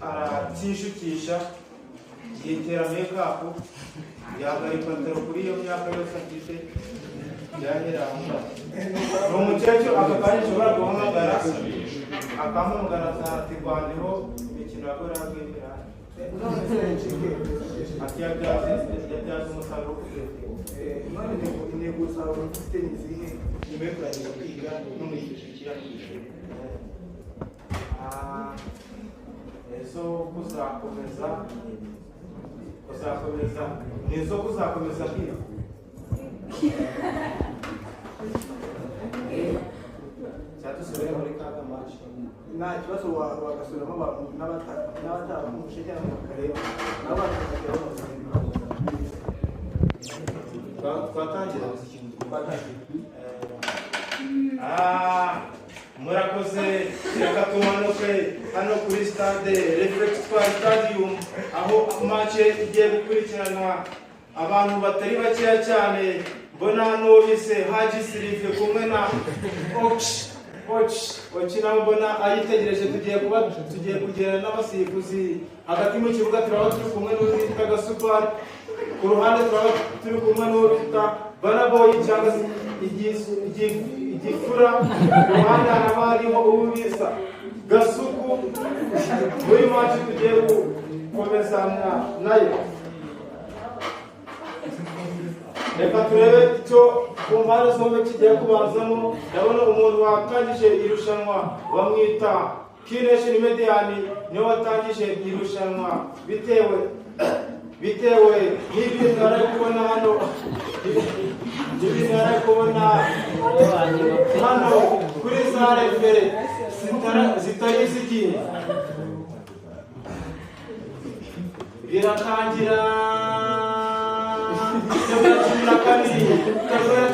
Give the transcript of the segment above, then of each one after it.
aracyishukisha yitera make-up yambara ipantaro kuri iyo myaka yose afite byaheraho ni umukecuru aka kanya ushobora guhamagara akampamagara ati rwandiho imikino yakorewe bw'imira ati yabyaza umusaruro none intego zawe ufite ni izihe nyuma yo kurangiza kwiga no mu cyiciro kirangije ezo kuzakomeza nizo kuzakomeza kwiga cyadusubire muri kagamashi nta kibazo wagasubiramo abantu n'abatakumvishe cyangwa bakareba n'abantu bakareba twatangira murakoze reka tumanuke hano kuri stade Reflectoire Stadium aho match igiye gukurikiranwa abantu batari bakeya cyane mbona hano bise Haji Sirive kumwe na Ochi nawe mbona ayitegereje tugiye kugera n'abasifuzi hagati mu kibuga turaba turi kumwe n'uwitwa Gasupar ku ruhande turaba turi kumwe n'uwitwa Banaboy cyangwa igifura ruhande haba hariho uwubisa Gasuku muri match tugiye gukomezanya nayo reka turebe icyo ku mpande zombi kigiye kubanzamo ndabona umuntu watangije irushanwa bamwita Kination Median niwe watangije irushanwa bitewe n'ibintu ari kubona hano ibintu ari kubona hano kuri za refere zitari zigiye biratangira Tabela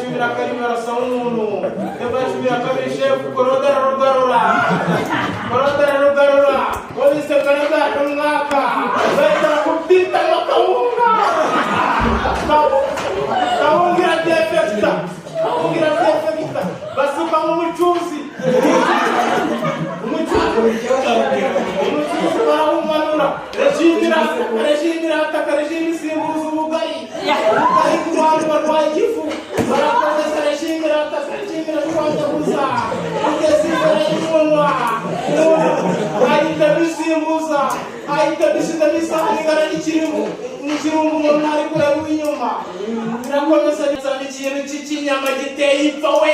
cumi na kabiri barasa umuntu Tabela cumi na kabiri shefu korodara rugarura polisi kanada n'umwaka bahita kupita makawunga kawungira defekta basuka mu mucuzi barahumbanura rejimira ataka rejimi isimbuza ubugari ku bantu barwaye igifu barakomeza rejimira ataka rejimira twandaguza ugeze imbere y'umunwa ahita bisimbuza ahita bisiga n'isahani igana n'ikirungu umuntu ari kureba inyuma birakomeza n'ikintu cy'ikinyama giteye ipfa we